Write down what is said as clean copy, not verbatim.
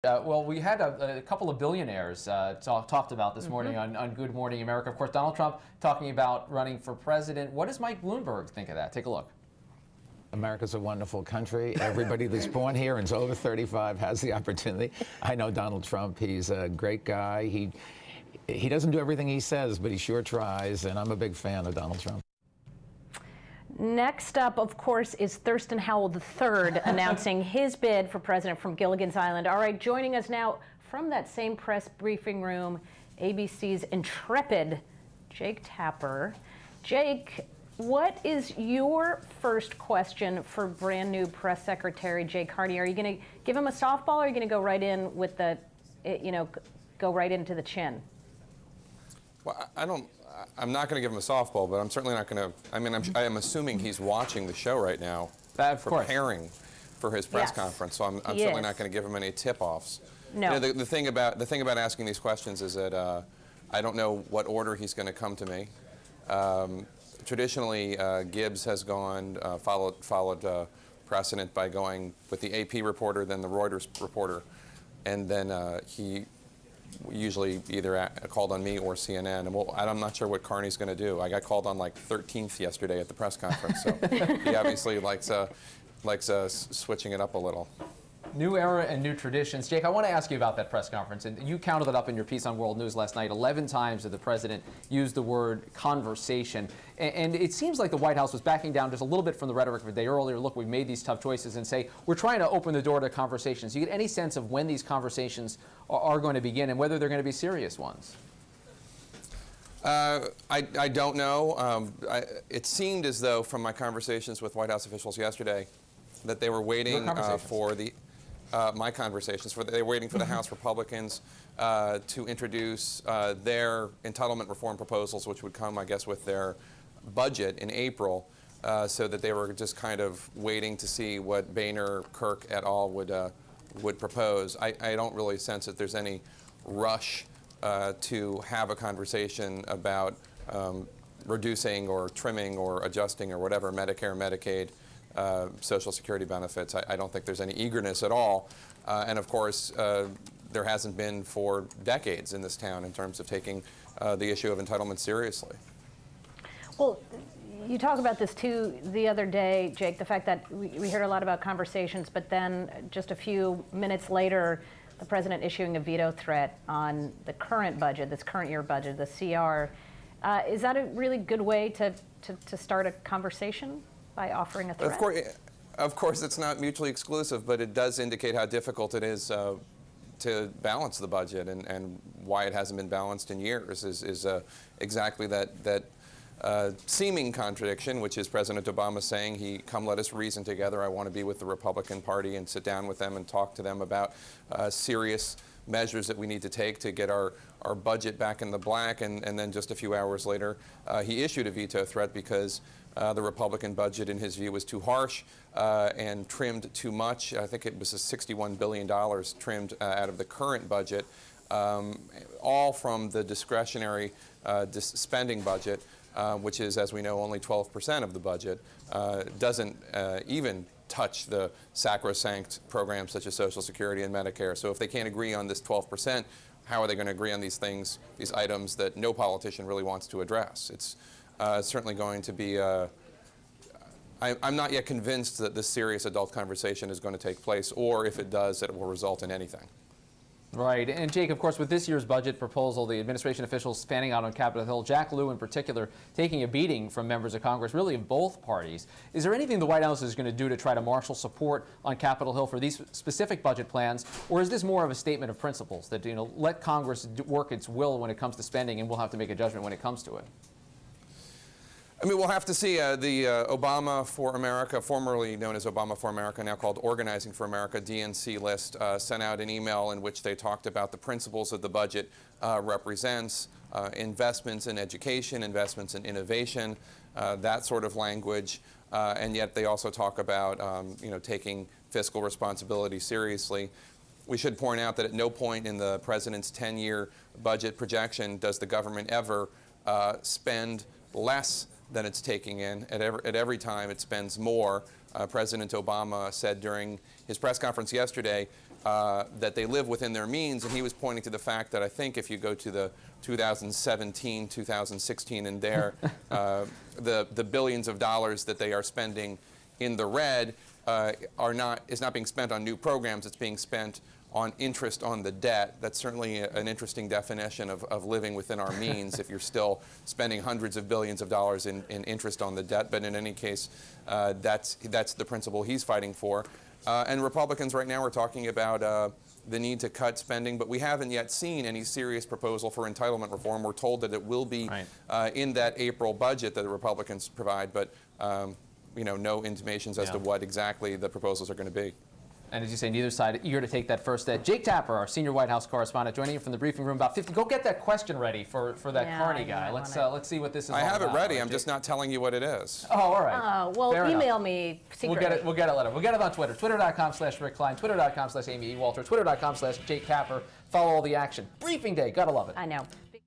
Well, we had a couple of billionaires talked about this morning on Good Morning America. Of course, Donald Trump talking about running for president. What does Mike Bloomberg think of that? Take a look. America's a wonderful country. Everybody that's born here and is over 35 has the opportunity. I know Donald Trump. He's a great guy. He doesn't do everything he says, but he sure tries, and I'm a big fan of Donald Trump. Next up, of course, is Thurston Howell III announcing his bid for president from Gilligan's Island. All right, joining us now from that same press briefing room, ABC's intrepid Jake Tapper. Jake, what is your first question for brand new press secretary Jay Carney? Are you going to give him a softball, or are you going to go right in with the, go right into the chin? Well, I'm not going to give him a softball, but I'm certainly not going to. I mean, I am assuming he's watching the show right now, preparing for his press conference. So I'm certainly not going to give him any tip-offs. No. The thing about asking these questions is that I don't know what order he's going to come to me. Traditionally, Gibbs has followed precedent by going with the AP reporter, then the Reuters reporter, and then he usually either called on me or CNN. And I'm not sure what Carney's going to do. I got called on like 13th yesterday at the press conference, so he obviously likes switching it up a little. New era and new traditions. Jake, I want to ask you about that press conference. And you counted it up in your piece on World News last night. 11 times that the president used the word conversation. And it seems like the White House was backing down just a little bit from the rhetoric of a day earlier. Look, we've made these tough choices, and say, we're trying to open the door to conversations. Do you get any sense of when these conversations are going to begin and whether they're going to be serious ones? I don't know. It seemed as though from my conversations with White House officials yesterday that they were waiting for the my conversations. They were waiting for the House Republicans to introduce their entitlement reform proposals, which would come, I guess, with their budget in April, so that they were just kind of waiting to see what Boehner, Kirk et al. would propose. I don't really sense that there's any rush to have a conversation about reducing or trimming or adjusting or whatever, Medicare, Medicaid, Social Security benefits. I don't think there's any eagerness at all. And of course, there hasn't been for decades in this town in terms of taking the issue of entitlement seriously. Well, you talk about this too the other day, Jake, the fact that we heard a lot about conversations, but then just a few minutes later, the president issuing a veto threat on the current budget, this current year budget, the CR. Is that a really good way to start a conversation? By offering a threat? Of course, it's not mutually exclusive, but it does indicate how difficult it is to balance the budget, and why it hasn't been balanced in years is exactly that seeming contradiction, which is President Obama saying, come let us reason together. I want to be with the Republican Party and sit down with them and talk to them about serious measures that we need to take to get our budget back in the black, and then just a few hours later, he issued a veto threat because the Republican budget, in his view, was too harsh and trimmed too much. I think it was $61 billion trimmed out of the current budget, all from the discretionary spending budget, which is, as we know, only 12% of the budget, doesn't even touch the sacrosanct programs such as Social Security and Medicare. So if they can't agree on this 12%, how are they going to agree on these things, these items that no politician really wants to address? It's certainly going to be, I'm not yet convinced that this serious adult conversation is going to take place, or if it does, that it will result in anything. Right. And Jake, of course, with this year's budget proposal, the administration officials fanning out on Capitol Hill, Jack Lew in particular, taking a beating from members of Congress, really of both parties. Is there anything the White House is going to do to try to marshal support on Capitol Hill for these specific budget plans, or is this more of a statement of principles that, let Congress work its will when it comes to spending, and we'll have to make a judgment when it comes to it? I mean, we'll have to see. The Obama for America, formerly known as Obama for America, now called Organizing for America, DNC list, sent out an email in which they talked about the principles of the budget represents, investments in education, investments in innovation, that sort of language. And yet they also talk about, taking fiscal responsibility seriously. We should point out that at no point in the president's 10-year budget projection does the government ever spend less than it's taking in. At every time it spends more. President Obama said during his press conference yesterday that they live within their means, and he was pointing to the fact that I think if you go to the 2017, 2016, and there, the billions of dollars that they are spending in the red is not being spent on new programs. It's being spent on interest on the debt. That's certainly an interesting definition of living within our means if you're still spending hundreds of billions of dollars in interest on the debt. But in any case, that's the principle he's fighting for. And Republicans right now are talking about the need to cut spending, but we haven't yet seen any serious proposal for entitlement reform. We're told that it will be in that April budget that the Republicans provide, but no intimations as to what exactly the proposals are going to be. And as you say, neither side eager to take that first step. Jake Tapper, our senior White House correspondent, joining you from the briefing room about 50. Go get that question ready for that Carney guy. Let's see what this is all I have about. it ready. Right, I'm just not telling you what it is. Oh, all right. Well, Fair email enough. me secretly. We'll get it later. We'll get it on Twitter. Twitter.com/Rick Klein. Twitter.com/Amy E. Walter. Twitter.com/Jake Tapper. Follow all the action. Briefing day. Gotta love it. I know.